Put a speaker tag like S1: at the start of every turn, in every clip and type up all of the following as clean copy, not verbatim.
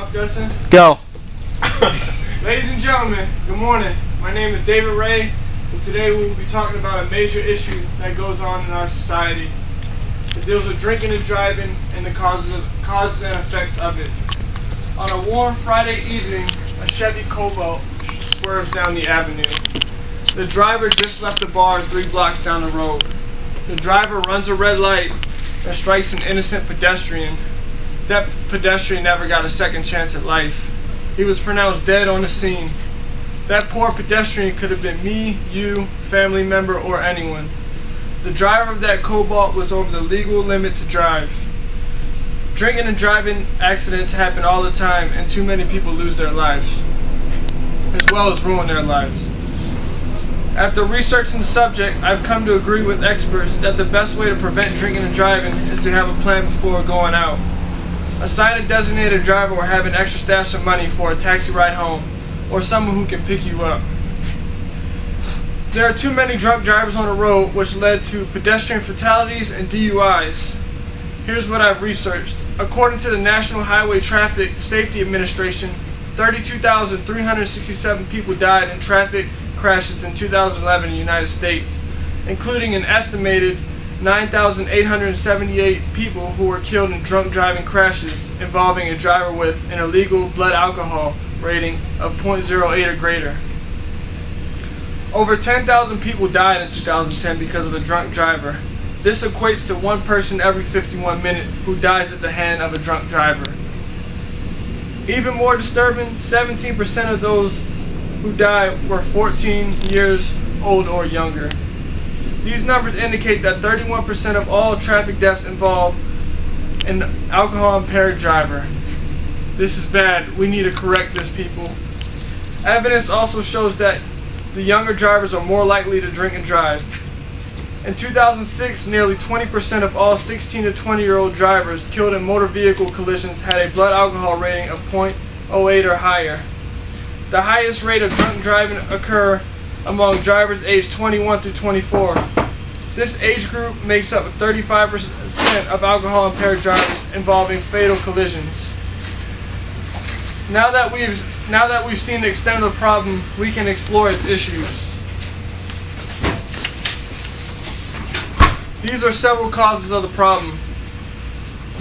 S1: off, Justin?
S2: Go.
S1: Ladies and gentlemen, good morning. My name is David Ray, and today we will be talking about a major issue that goes on in our society. It deals with drinking and driving and the causes and effects of it. On a warm Friday evening, a Chevy Cobalt swerves down the avenue. The driver just left the bar 3 blocks down the road. The driver runs a red light and strikes an innocent pedestrian. That pedestrian never got a second chance at life. He was pronounced dead on the scene. That poor pedestrian could have been me, you, family member, or anyone. The driver of that Cobalt was over the legal limit to drive. Drinking and driving accidents happen all the time, and too many people lose their lives, as well as ruin their lives. After researching the subject, I've come to agree with experts that the best way to prevent drinking and driving is to have a plan before going out. Assign a designated driver or have an extra stash of money for a taxi ride home, or someone who can pick you up. There are too many drunk drivers on the road, which led to pedestrian fatalities and DUIs. Here's what I've researched. According to the National Highway Traffic Safety Administration, 32,367 people died in traffic crashes in 2011 in the United States, including an estimated 9,878 people who were killed in drunk driving crashes involving a driver with an illegal blood alcohol rating of 0.08 or greater. Over 10,000 people died in 2010 because of a drunk driver. This equates to one person every 51 minutes who dies at the hand of a drunk driver. Even more disturbing, 17% of those who died were 14 years old or younger. These numbers indicate that 31% of all traffic deaths involve an alcohol-impaired driver. This is bad. We need to correct this, people. Evidence also shows that the younger drivers are more likely to drink and drive. In 2006, nearly 20% of all 16 to 20-year-old drivers killed in motor vehicle collisions had a blood alcohol rating of 0.08 or higher. The highest rate of drunk driving occur among drivers aged 21 through 24. This age group makes up 35% of alcohol-impaired drivers involving fatal collisions. Now that we've seen the extent of the problem, we can explore its issues. These are several causes of the problem.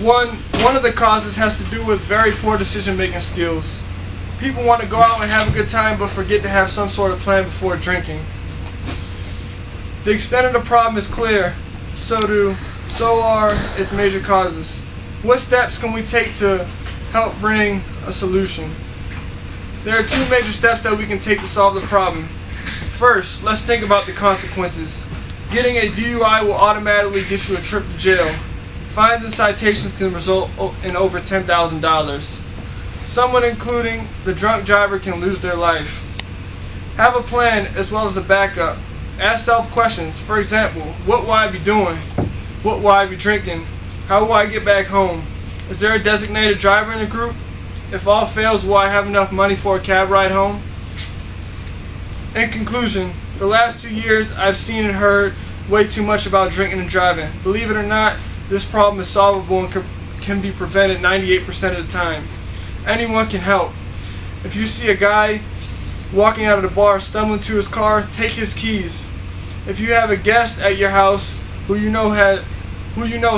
S1: One of the causes has to do with very poor decision-making skills. People want to go out and have a good time but forget to have some sort of plan before drinking. The extent of the problem is clear, so are its major causes. What steps can we take to help bring a solution? There are 2 major steps that we can take to solve the problem. First, let's think about the consequences. Getting a DUI will automatically get you a trip to jail. Fines and citations can result in over $10,000. Someone, including the drunk driver, can lose their life. Have a plan as well as a backup. Ask self-questions. For example, what will I be doing? What will I be drinking? How will I get back home? Is there a designated driver in the group? If all fails, will I have enough money for a cab ride home? In conclusion, the last 2 years I've seen and heard way too much about drinking and driving. Believe it or not, this problem is solvable and can be prevented 98% of the time. Anyone can help. If you see a guy walking out of the bar stumbling to his car, take his keys. If you have a guest at your house who you know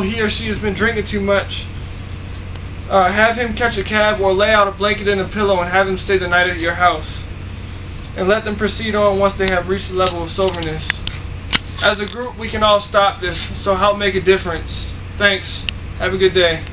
S1: he or she has been drinking too much, have him catch a cab or lay out a blanket and a pillow and have him stay the night at your house. And let them proceed on once they have reached the level of soberness. As a group, we can all stop this, so help make a difference. Thanks. Have a good day.